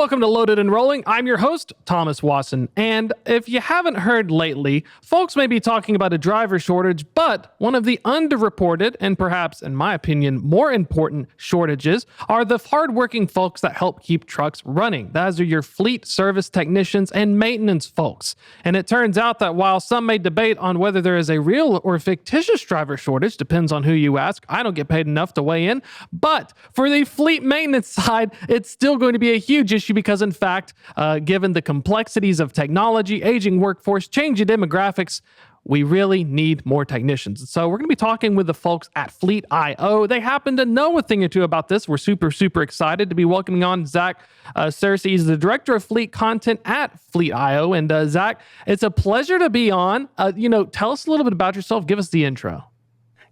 welcome to Loaded and Rolling. I'm your host, Thomas Wasson. And if you haven't heard lately, folks may be talking about a driver shortage, but one of the underreported and perhaps, in my opinion, more important shortages are the hardworking folks that help keep trucks running. Those are your fleet service technicians and maintenance folks. And it turns out that while some may debate on whether there is a real or fictitious driver shortage, depends on who you ask, I don't get paid enough to weigh in. But for the fleet maintenance side, it's still going to be a huge issue because, in fact, given the complexities of technology, aging workforce, changing demographics, we really need more technicians. So we're going to be talking with the folks at Fleetio. They happen to know a thing or two about this. We're super excited to be welcoming on Zach Searcy. He's the director of fleet content at Fleetio. And Zach, it's a pleasure to be on. Tell us a little bit about yourself. Give us the intro.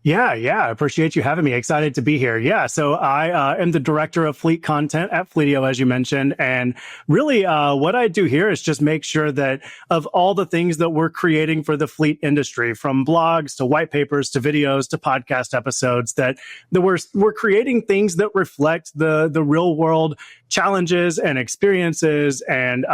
Yeah. I appreciate you having me. Excited to be here. Yeah. So I am the director of fleet content at Fleetio, as you mentioned. And really, what I do here is just make sure that of all the things that we're creating for the fleet industry, from blogs to white papers to videos to podcast episodes, that we're creating things that reflect the real world challenges and experiences and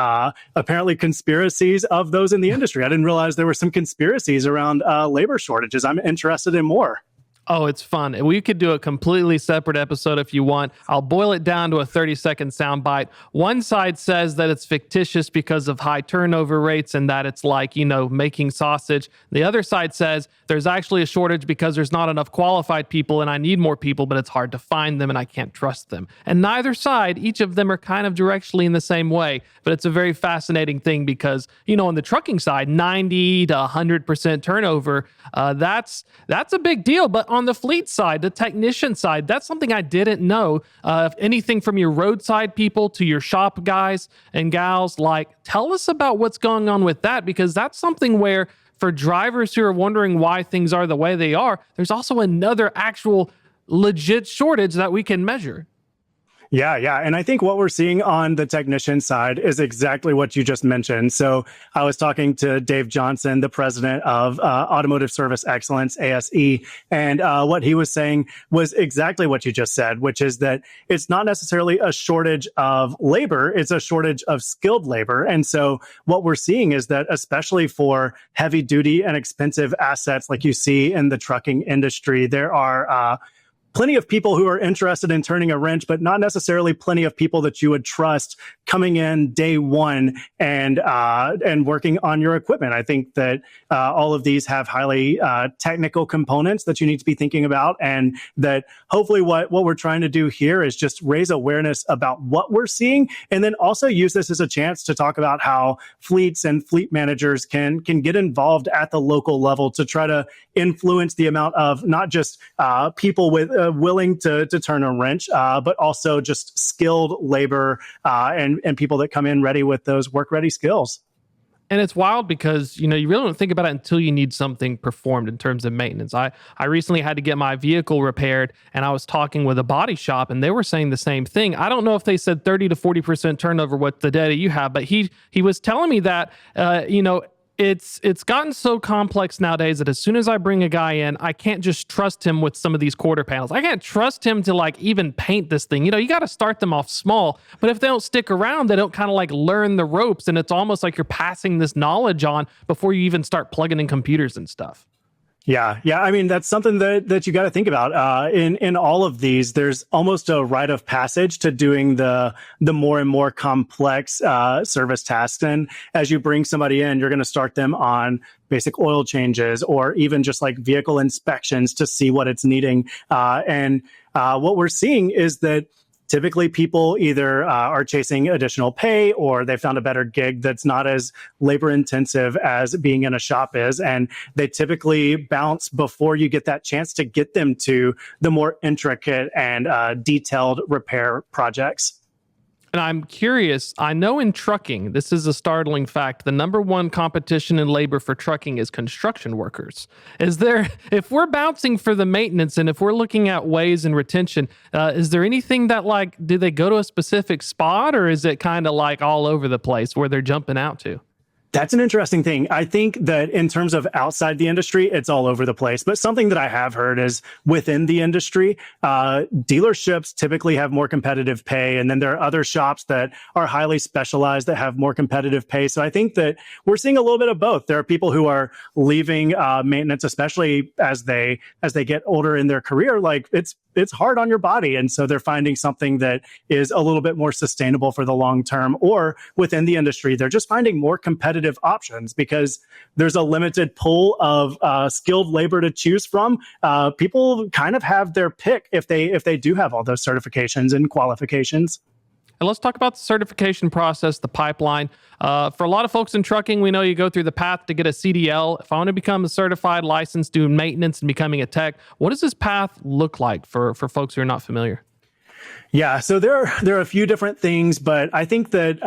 apparently conspiracies of those in the industry. I didn't realize there were some conspiracies around labor shortages. I'm interested in more. Oh, it's fun. We could do a completely separate episode if you want. I'll boil it down to a 30-second soundbite. One side says that it's fictitious because of high turnover rates and that it's like, making sausage. The other side says there's actually a shortage because there's not enough qualified people and I need more people, but it's hard to find them and I can't trust them. And neither side, each of them are kind of directionally in the same way. But it's a very fascinating thing because, on the trucking side, 90 to 100% turnover, that's a big deal. But on the fleet side, the technician side, that's something I didn't know. Anything from your roadside people to your shop guys and gals, tell us about what's going on with that, because that's something where for drivers who are wondering why things are the way they are, there's also another actual legit shortage that we can measure. Yeah. And I think what we're seeing on the technician side is exactly what you just mentioned. So I was talking to Dave Johnson, the president of Automotive Service Excellence, ASE, and what he was saying was exactly what you just said, which is that it's not necessarily a shortage of labor, it's a shortage of skilled labor. And so what we're seeing is that especially for heavy duty and expensive assets like you see in the trucking industry, there are plenty of people who are interested in turning a wrench, but not necessarily plenty of people that you would trust coming in day one and working on your equipment. I think that all of these have highly technical components that you need to be thinking about, and that hopefully what we're trying to do here is just raise awareness about what we're seeing, and then also use this as a chance to talk about how fleets and fleet managers can get involved at the local level to try to influence the amount of not just people with willing to turn a wrench, but also just skilled labor and people that come in ready with those work-ready skills. And it's wild because, you really don't think about it until you need something performed in terms of maintenance. I recently had to get my vehicle repaired, and I was talking with a body shop, and they were saying the same thing. I don't know if they said 30 to 40% turnover, what the data you have, but he was telling me that, it's gotten so complex nowadays that as soon as I bring a guy in, I can't just trust him with some of these quarter panels. I can't trust him to even paint this thing. You got to start them off small, but if they don't stick around, they don't kind of learn the ropes, and it's almost like you're passing this knowledge on before you even start plugging in computers and stuff. Yeah. I mean, that's something that you got to think about. In all of these, there's almost a rite of passage to doing the more and more complex service tasks. And as you bring somebody in, you're going to start them on basic oil changes or even just vehicle inspections to see what it's needing. And what we're seeing is that typically people either are chasing additional pay or they found a better gig that's not as labor intensive as being in a shop is. And they typically bounce before you get that chance to get them to the more intricate and detailed repair projects. And I'm curious, I know in trucking, this is a startling fact, the number one competition in labor for trucking is construction workers. If we're bouncing for the maintenance and if we're looking at ways and retention, is there anything that do they go to a specific spot, or is it kind of all over the place where they're jumping out to? That's an interesting thing. I think that in terms of outside the industry, it's all over the place. But something that I have heard is within the industry, dealerships typically have more competitive pay. And then there are other shops that are highly specialized that have more competitive pay. So I think that we're seeing a little bit of both. There are people who are leaving maintenance, especially as they get older in their career. Like it's hard on your body. And so they're finding something that is a little bit more sustainable for the long term. Or within the industry, they're just finding more competitive options because there's a limited pool of skilled labor to choose from. People kind of have their pick if they do have all those certifications and qualifications. And let's talk about the certification process, the pipeline. For a lot of folks in trucking, we know you go through the path to get a CDL. If I want to become a certified licensed doing maintenance and becoming a tech, what does this path look like for folks who are not familiar? Yeah, so there are a few different things, but I think that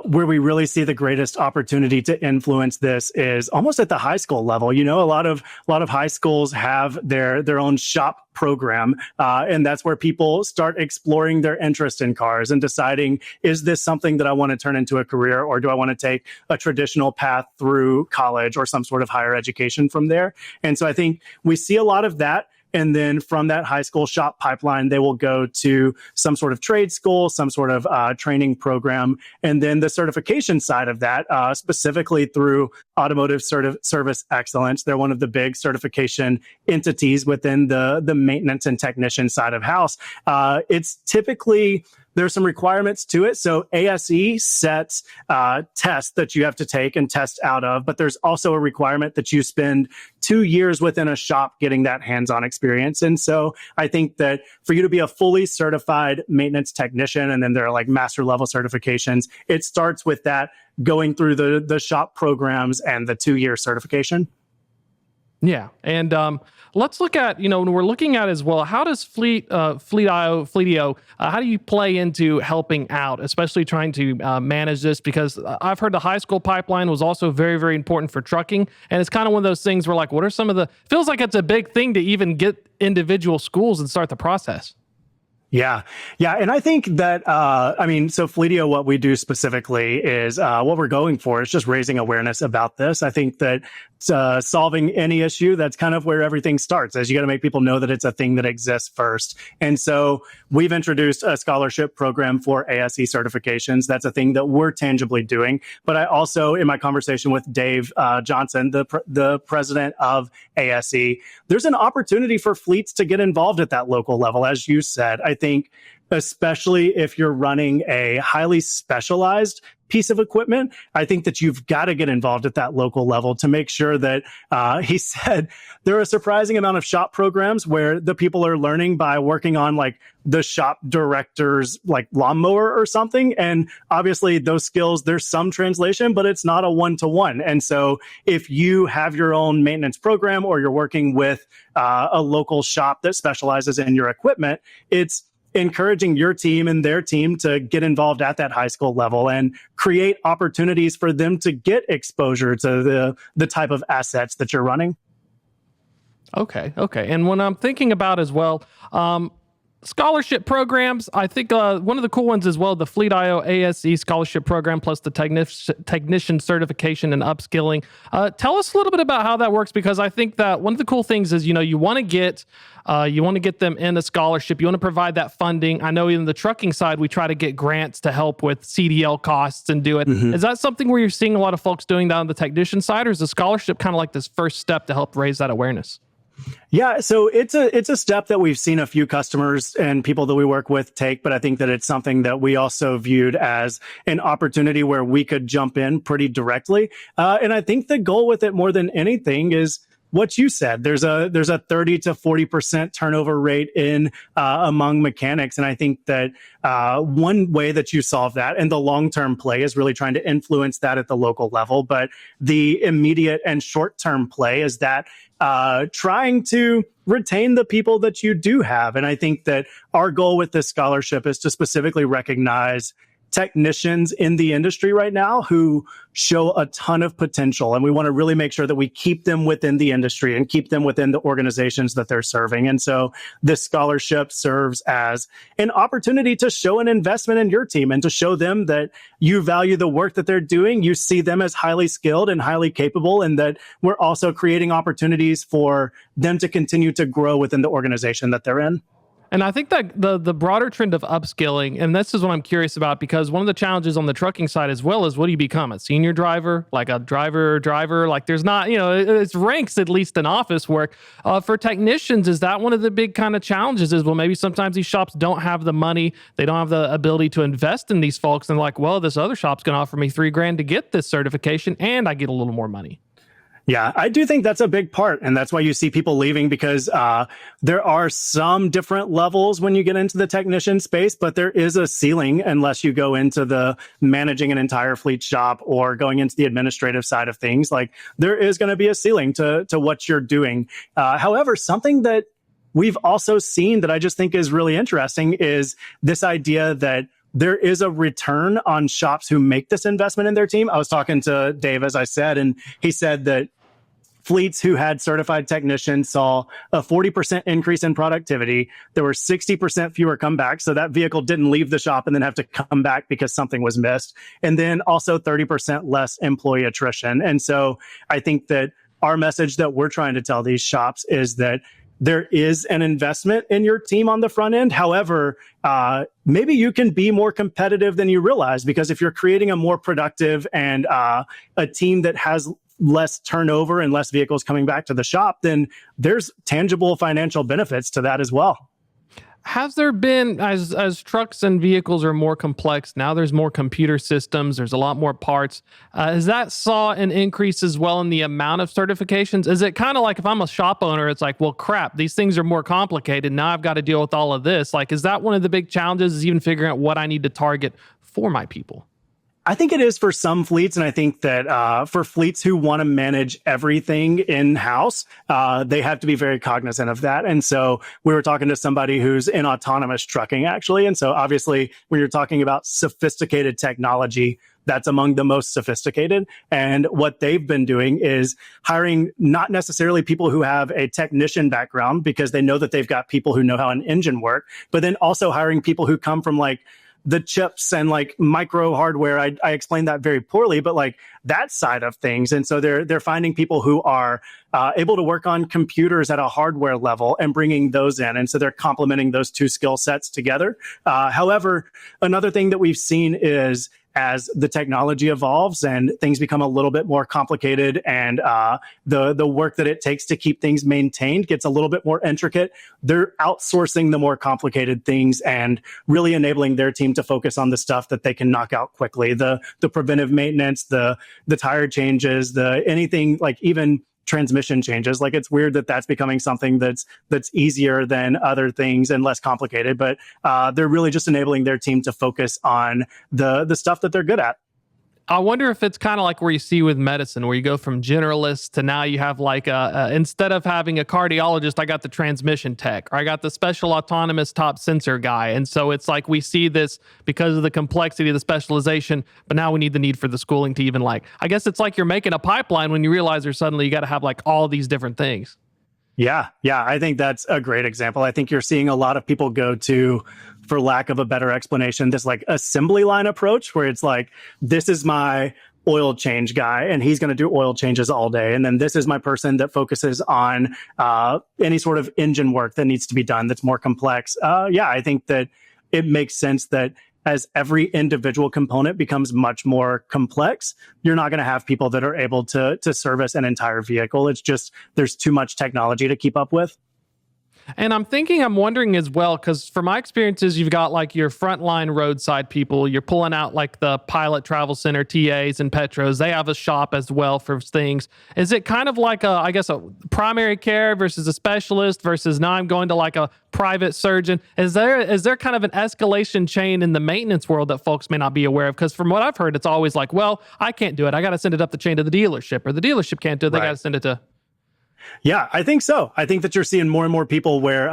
where we really see the greatest opportunity to influence this is almost at the high school level. You know, a lot of high schools have their own shop program, and that's where people start exploring their interest in cars and deciding, is this something that I want to turn into a career, or do I want to take a traditional path through college or some sort of higher education from there? And so I think we see a lot of that. And then from that high school shop pipeline, they will go to some sort of trade school, some sort of training program. And then the certification side of that, specifically through Automotive Service Excellence. They're one of the big certification entities within the maintenance and technician side of house. It's typically... There's some requirements to it. So ASE sets tests that you have to take and test out of, but there's also a requirement that you spend 2 years within a shop getting that hands-on experience. And so I think that for you to be a fully certified maintenance technician, and then there are like master level certifications, it starts with that going through the shop programs and the 2-year certification. Yeah. And let's look at, when we're looking at as well, how does Fleetio, how do you play into helping out, especially trying to manage this? Because I've heard the high school pipeline was also very, very important for trucking. And it's kind of one of those things where like, what are some of feels like it's a big thing to even get individual schools and start the process. Yeah. And I think that, so Fleetio, what we do specifically is, what we're going for is just raising awareness about this. I think that solving any issue, that's kind of where everything starts, is you got to make people know that it's a thing that exists first. And so we've introduced a scholarship program for ASE certifications. That's a thing that we're tangibly doing. But I also, in my conversation with Dave Johnson, the president of ASE, there's an opportunity for fleets to get involved at that local level. As you said, I think especially if you're running a highly specialized piece of equipment, I think that you've got to get involved at that local level to make sure that, he said, there are a surprising amount of shop programs where the people are learning by working on like the shop director's like lawnmower or something. And obviously those skills, there's some translation, but it's not a one-to-one. And so if you have your own maintenance program or you're working with a local shop that specializes in your equipment, it's encouraging your team and their team to get involved at that high school level and create opportunities for them to get exposure to the type of assets that you're running. Okay. And when I'm thinking about as well, scholarship programs, I think one of the cool ones as well, the Fleetio ASE scholarship program plus the technician certification and upskilling. Tell us a little bit about how that works, because I think that one of the cool things is, you want to get them in a scholarship. You want to provide that funding. I know in the trucking side, we try to get grants to help with CDL costs and do it. Mm-hmm. Is that something where you're seeing a lot of folks doing that on the technician side, or is the scholarship kind of like this first step to help raise that awareness? Yeah, so it's a step that we've seen a few customers and people that we work with take, but I think that it's something that we also viewed as an opportunity where we could jump in pretty directly. And I think the goal with it more than anything is what you said. There's a 30 to 40% turnover rate in among mechanics. And I think that one way that you solve that, and the long-term play, is really trying to influence that at the local level. But the immediate and short-term play is that trying to retain the people that you do have. And I think that our goal with this scholarship is to specifically recognize technicians in the industry right now who show a ton of potential. And we want to really make sure that we keep them within the industry and keep them within the organizations that they're serving. And so this scholarship serves as an opportunity to show an investment in your team and to show them that you value the work that they're doing. You see them as highly skilled and highly capable, and that we're also creating opportunities for them to continue to grow within the organization that they're in. And I think that the broader trend of upskilling, and this is what I'm curious about, because one of the challenges on the trucking side as well is, what do you become? A senior driver, like a driver? Like there's not, it's ranks, at least in office work. For technicians, is that one of the big kind of challenges is, well, maybe sometimes these shops don't have the money, they don't have the ability to invest in these folks. And like, well, this other shop's going to offer me $3,000 to get this certification and I get a little more money. Yeah, I do think that's a big part. And that's why you see people leaving, because there are some different levels when you get into the technician space, but there is a ceiling unless you go into the managing an entire fleet shop or going into the administrative side of things. Like, there is going to be a ceiling to what you're doing. However, something that we've also seen that I just think is really interesting is this idea that there is a return on shops who make this investment in their team. I was talking to Dave, as I said, and he said that fleets who had certified technicians saw a 40% increase in productivity. There were 60% fewer comebacks. So that vehicle didn't leave the shop and then have to come back because something was missed. And then also 30% less employee attrition. And so I think that our message that we're trying to tell these shops is that there is an investment in your team on the front end. However, maybe you can be more competitive than you realize, because if you're creating a more productive and a team that has less turnover and less vehicles coming back to the shop, then there's tangible financial benefits to that as well. Has there been, as trucks and vehicles are more complex, now there's more computer systems, there's a lot more parts, has that saw an increase as well in the amount of certifications? Is it kind of like, if I'm a shop owner, it's like, well, crap, these things are more complicated, now I've got to deal with all of this. Like, is that one of the big challenges, is even figuring out what I need to target for my people? I think it is for some fleets, and I think that for fleets who want to manage everything in-house, they have to be very cognizant of that. And so we were talking to somebody who's in autonomous trucking, actually. And so obviously, when you're talking about sophisticated technology, that's among the most sophisticated. And what they've been doing is hiring not necessarily people who have a technician background, because they know that they've got people who know how an engine works, but then also hiring people who come from like the chips and like micro hardware. I explained that very poorly, but like that side of things. And so they're finding people who are able to work on computers at a hardware level and bringing those in. And so they're complementing those two skill sets together. However, another thing that we've seen is, as the technology evolves and things become a little bit more complicated, and the work that it takes to keep things maintained gets a little bit more intricate, they're outsourcing the more complicated things and really enabling their team to focus on the stuff that they can knock out quickly. The preventive maintenance, the tire changes, anything like even transmission changes. Like, it's weird that that's becoming something that's easier than other things and less complicated, but they're really just enabling their team to focus on the stuff that they're good at. I wonder if it's kind of like where you see with medicine, where you go from generalist to now you have like instead of having a cardiologist, I got the transmission tech, or I got the special autonomous top sensor guy. And so it's like we see this because of the complexity of the specialization, but now we need the need for the schooling to even like, I guess it's like you're making a pipeline when you realize there's suddenly you got to have like all these different things. Yeah, I think that's a great example. I think you're seeing a lot of people go to, for lack of a better explanation, this like assembly line approach, where it's like, this is my oil change guy and he's going to do oil changes all day. And then this is my person that focuses on any sort of engine work that needs to be done that's more complex. I think that it makes sense that as every individual component becomes much more complex, you're not going to have people that are able to service an entire vehicle. It's just, there's too much technology to keep up with. And I'm wondering as well, because from my experiences, you've got like your frontline roadside people, you're pulling out like the Pilot Travel Center, TAs and Petros. They have a shop as well for things. Is it kind of like a primary care versus a specialist versus now I'm going to like a private surgeon? Is there kind of an escalation chain in the maintenance world that folks may not be aware of? Because from what I've heard, it's always like, well, I can't do it. I got to send it up the chain to the dealership, or the dealership can't do it. They got to send it to... Yeah, I think so. I think that you're seeing more and more people where,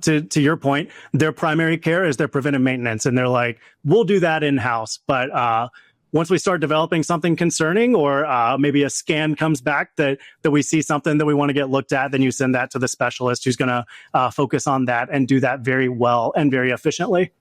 to your point, their primary care is their preventive maintenance, and they're like, we'll do that in house. But once we start developing something concerning, or maybe a scan comes back that we see something that we want to get looked at, then you send that to the specialist who's going to focus on that and do that very well and very efficiently.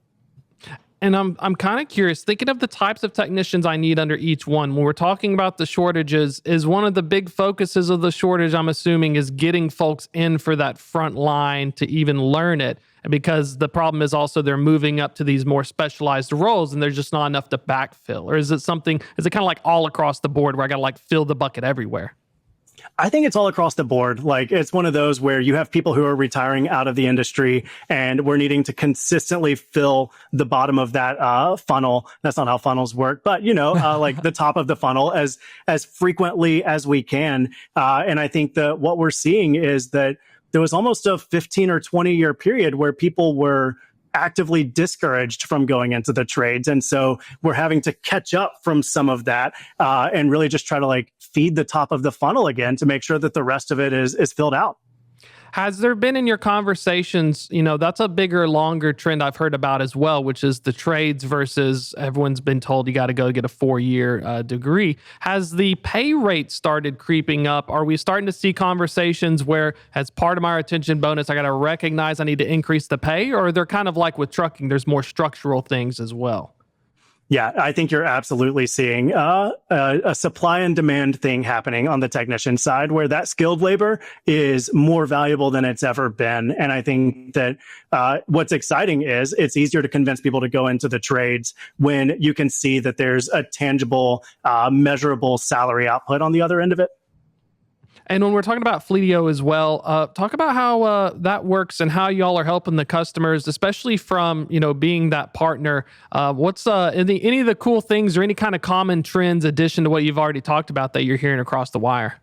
And I'm kind of curious, thinking of the types of technicians I need under each one. When we're talking about the shortages, is one of the big focuses of the shortage, I'm assuming, is getting folks in for that front line to even learn it. Because the problem is also they're moving up to these more specialized roles and there's just not enough to backfill. Or is it kind of like all across the board where I got to like fill the bucket everywhere? I think it's all across the board. Like, it's one of those where you have people who are retiring out of the industry and we're needing to consistently fill the bottom of that funnel. That's not how funnels work, but like the top of the funnel as frequently as we can. And I think that what we're seeing is that there was almost a 15 or 20 year period where people were actively discouraged from going into the trades. And so we're having to catch up from some of that and really just try to like feed the top of the funnel again to make sure that the rest of it is filled out. Has there been in your conversations, that's a bigger, longer trend I've heard about as well, which is the trades versus everyone's been told you got to go get a 4-year degree. Has the pay rate started creeping up? Are we starting to see conversations where, as part of my retention bonus, I got to recognize I need to increase the pay? Or they're kind of like with trucking, there's more structural things as well? Yeah, I think you're absolutely seeing a supply and demand thing happening on the technician side where that skilled labor is more valuable than it's ever been. And I think that what's exciting is it's easier to convince people to go into the trades when you can see that there's a tangible, measurable salary output on the other end of it. And when we're talking about Fleetio as well, talk about how that works and how y'all are helping the customers, especially from being that partner. What's any of the cool things or any kind of common trends, addition to what you've already talked about, that you're hearing across the wire?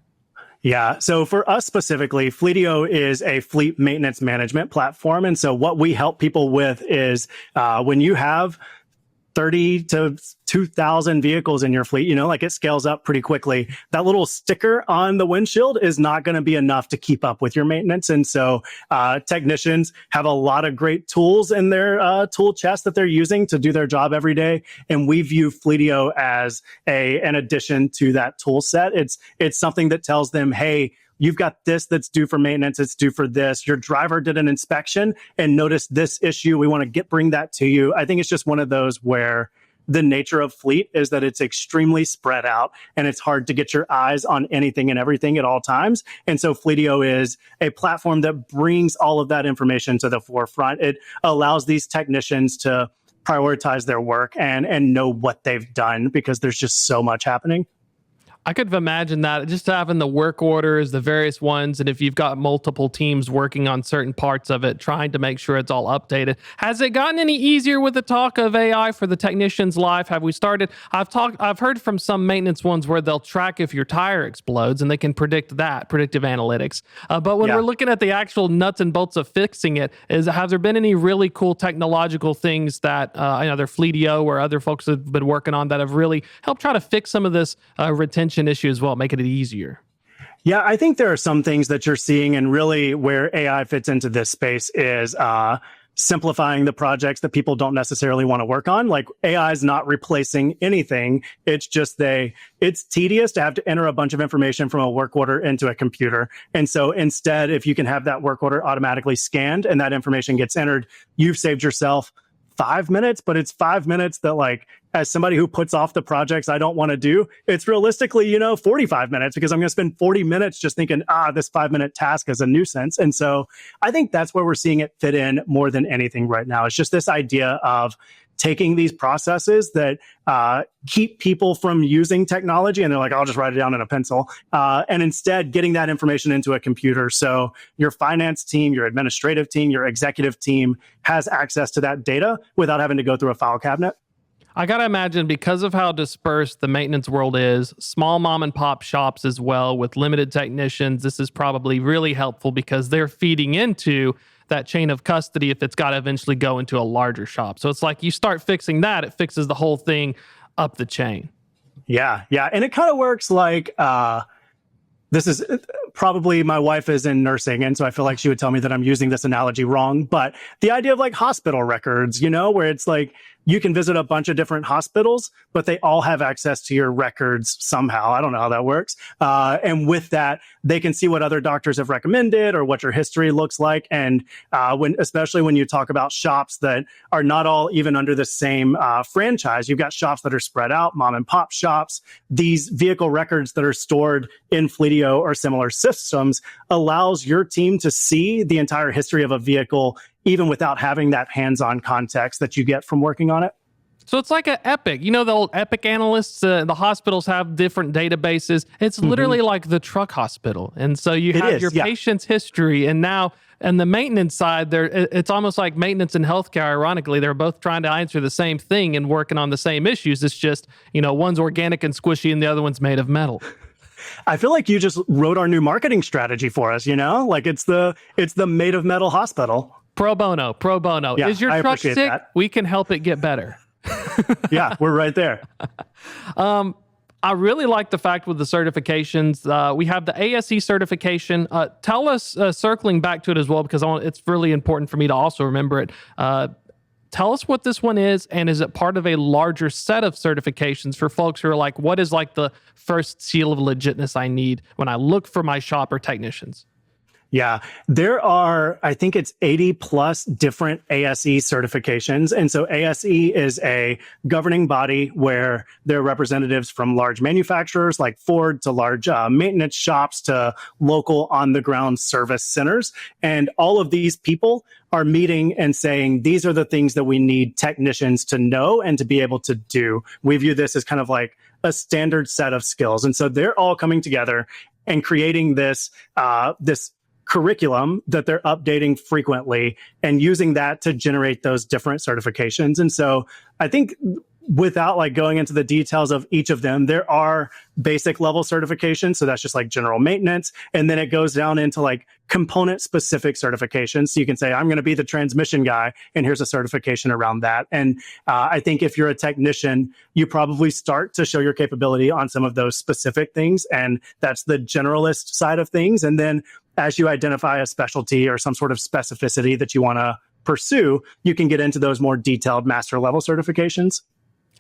Yeah. So for us specifically, Fleetio is a fleet maintenance management platform. And so what we help people with is when you have 30 to 2,000 vehicles in your fleet, like it scales up pretty quickly. That little sticker on the windshield is not going to be enough to keep up with your maintenance. And so technicians have a lot of great tools in their tool chest that they're using to do their job every day. And we view Fleetio as an addition to that tool set. It's something that tells them, hey, you've got this that's due for maintenance. It's due for this. Your driver did an inspection and noticed this issue. We want to bring that to you. I think it's just one of those where the nature of fleet is that it's extremely spread out and it's hard to get your eyes on anything and everything at all times. And so Fleetio is a platform that brings all of that information to the forefront. It allows these technicians to prioritize their work and know what they've done because there's just so much happening. I could imagine that just having the work orders, the various ones, and if you've got multiple teams working on certain parts of it, trying to make sure it's all updated. Has it gotten any easier with the talk of AI for the technician's life? Have we started? I've heard from some maintenance ones where they'll track if your tire explodes and they can predict that, predictive analytics. But when we're looking at the actual nuts and bolts of fixing it, have there been any really cool technological things that either Fleetio or other folks have been working on that have really helped try to fix some of this retention issue as well, making it easier? Yeah, I think there are some things that you're seeing, and really where AI fits into this space is simplifying the projects that people don't necessarily want to work on. Like, AI is not replacing anything. It's just it's tedious to have to enter a bunch of information from a work order into a computer. And so instead, if you can have that work order automatically scanned and that information gets entered, you've saved yourself 5 minutes, but it's 5 minutes that, like, as somebody who puts off the projects I don't want to do, it's realistically, 45 minutes because I'm going to spend 40 minutes just thinking, this 5-minute task is a nuisance. And so I think that's where we're seeing it fit in more than anything right now. It's just this idea of taking these processes that keep people from using technology, and they're like, I'll just write it down in a pencil, and instead getting that information into a computer. So your finance team, your administrative team, your executive team has access to that data without having to go through a file cabinet. I got to imagine, because of how dispersed the maintenance world is, small mom and pop shops as well with limited technicians, this is probably really helpful because they're feeding into that chain of custody if it's got to eventually go into a larger shop. So it's like you start fixing that, it fixes the whole thing up the chain. Yeah. And it kind of works like, this is probably my wife is in nursing, and so I feel like she would tell me that I'm using this analogy wrong. But the idea of like hospital records, where it's like you can visit a bunch of different hospitals, but they all have access to your records somehow. I don't know how that works. And with that, they can see what other doctors have recommended or what your history looks like. And especially when you talk about shops that are not all even under the same franchise, you've got shops that are spread out, mom and pop shops. These vehicle records that are stored in Fleetio or similar systems allows your team to see the entire history of a vehicle, even without having that hands-on context that you get from working on it. So it's like an Epic. The old Epic analysts, the hospitals have different databases. It's literally like the truck hospital. And so you have your patient's history. And now, and the maintenance side, it's almost like maintenance and healthcare, ironically. They're both trying to answer the same thing and working on the same issues. It's just, one's organic and squishy and the other one's made of metal. I feel like you just wrote our new marketing strategy for us, like it's the made of metal hospital. Pro bono. Yeah, is your truck sick? That. We can help it get better. Yeah, we're right there. I really like the fact with the certifications. We have the ASE certification. Tell us, circling back to it as well, because it's really important for me to also remember it. Tell us what this one is, and is it part of a larger set of certifications for folks who are like, what is like the first seal of legitness I need when I look for my shop or technicians? Yeah, there are, I think it's 80 plus different ASE certifications. And so ASE is a governing body where there are representatives from large manufacturers like Ford to large maintenance shops to local on-the-ground service centers. And all of these people are meeting and saying, these are the things that we need technicians to know and to be able to do. We view this as kind of like a standard set of skills. And so they're all coming together and creating this curriculum that they're updating frequently and using that to generate those different certifications. And so I think without like going into the details of each of them, there are basic level certifications. So that's just like general maintenance. And then it goes down into like component specific certifications. So you can say, I'm going to be the transmission guy, and here's a certification around that. And I think if you're a technician, you probably start to show your capability on some of those specific things. And that's the generalist side of things. And then as you identify a specialty or some sort of specificity that you want to pursue, you can get into those more detailed master level certifications.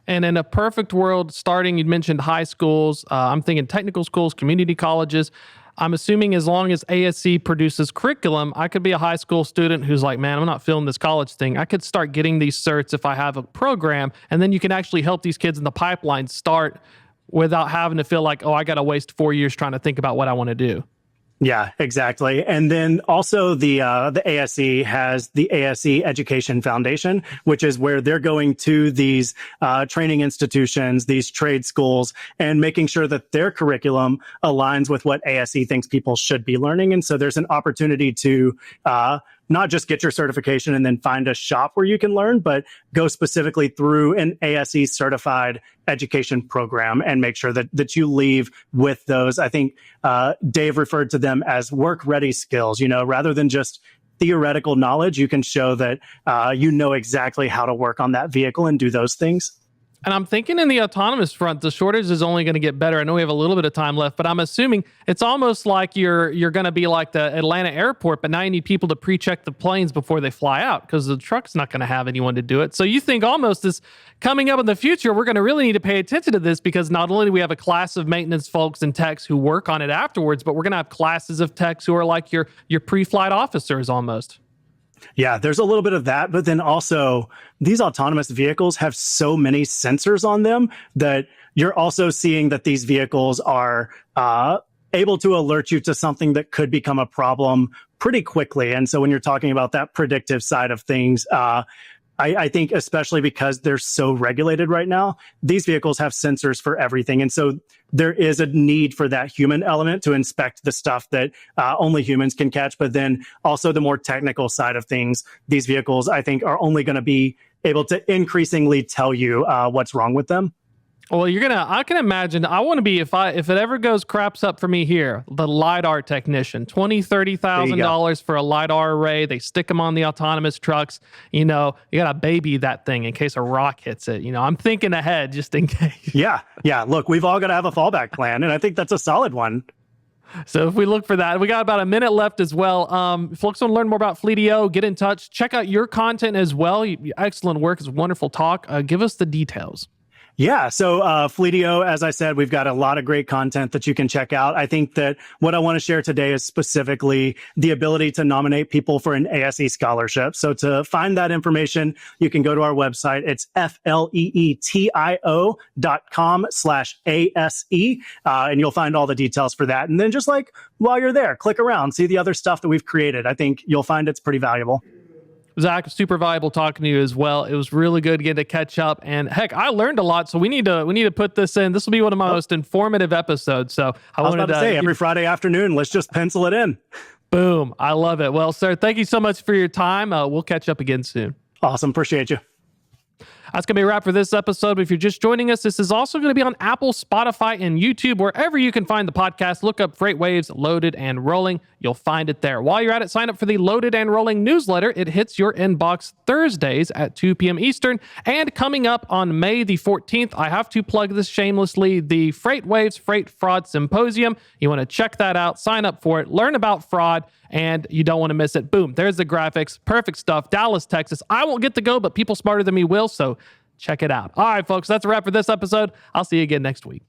And in a perfect world, starting, you mentioned high schools. I'm thinking technical schools, community colleges. I'm assuming as long as ASE produces curriculum, I could be a high school student who's like, man, I'm not feeling this college thing. I could start getting these certs if I have a program, and then you can actually help these kids in the pipeline start without having to feel like, oh, I got to waste 4 years trying to think about what I want to do. Yeah, exactly. And then also the ASE has the ASE Education Foundation, which is where they're going to these training institutions, these trade schools, and making sure that their curriculum aligns with what ASE thinks people should be learning. And so there's an opportunity to not just get your certification and then find a shop where you can learn, but go specifically through an ASE certified education program and make sure that you leave with those. I think Dave referred to them as work-ready skills. Rather than just theoretical knowledge, you can show that you know exactly how to work on that vehicle and do those things. And I'm thinking in the autonomous front, the shortage is only going to get better. I know we have a little bit of time left, but I'm assuming it's almost like you're going to be like the Atlanta airport, but now you need people to pre-check the planes before they fly out because the truck's not going to have anyone to do it. So you think almost this coming up in the future, we're going to really need to pay attention to this, because not only do we have a class of maintenance folks and techs who work on it afterwards, but we're going to have classes of techs who are like your pre-flight officers almost. Yeah, there's a little bit of that, but then also these autonomous vehicles have so many sensors on them that you're also seeing that these vehicles are able to alert you to something that could become a problem pretty quickly. And so when you're talking about that predictive side of things, I think especially because they're so regulated right now, these vehicles have sensors for everything. And so there is a need for that human element to inspect the stuff that only humans can catch. But then also the more technical side of things, these vehicles, I think, are only going to be able to increasingly tell you what's wrong with them. Well, I can imagine, I want to be, if it ever craps up for me here, the LiDAR technician, $20,000-$30,000 for a LiDAR array. They stick them on the autonomous trucks. You got to baby that thing in case a rock hits it. I'm thinking ahead just in case. Yeah. Look, we've all got to have a fallback plan, and I think that's a solid one. So if we look for that, we got about a minute left as well. If folks want to learn more about Fleetio, get in touch. Check out your content as well. Excellent work. It's a wonderful talk. Give us the details. Yeah. So, Fleetio, as I said, we've got a lot of great content that you can check out. I think that what I want to share today is specifically the ability to nominate people for an ASE scholarship. So to find that information, you can go to our website. It's FLEETIO.com/ASE. And you'll find all the details for that. And then just like while you're there, click around, see the other stuff that we've created. I think you'll find it's pretty valuable. Zach, super valuable talking to you as well. It was really good getting to catch up, and heck, I learned a lot. So we need to put this in. This will be one of my most informative episodes. So I was about to say every Friday afternoon. Let's just pencil it in. Boom! I love it. Well, sir, thank you so much for your time. We'll catch up again soon. Awesome, appreciate you. That's going to be a wrap for this episode. But if you're just joining us, this is also going to be on Apple, Spotify, and YouTube. Wherever you can find the podcast, look up FreightWaves Loaded and Rolling. You'll find it there. While you're at it, sign up for the Loaded and Rolling newsletter. It hits your inbox Thursdays at 2 p.m. Eastern. And coming up on May the 14th, I have to plug this shamelessly, the FreightWaves Freight Fraud Symposium. You want to check that out, sign up for it, learn about fraud, and you don't want to miss it. Boom, there's the graphics. Perfect stuff. Dallas, Texas. I won't get to go, but people smarter than me will, so check it out. All right, folks, that's a wrap for this episode. I'll see you again next week.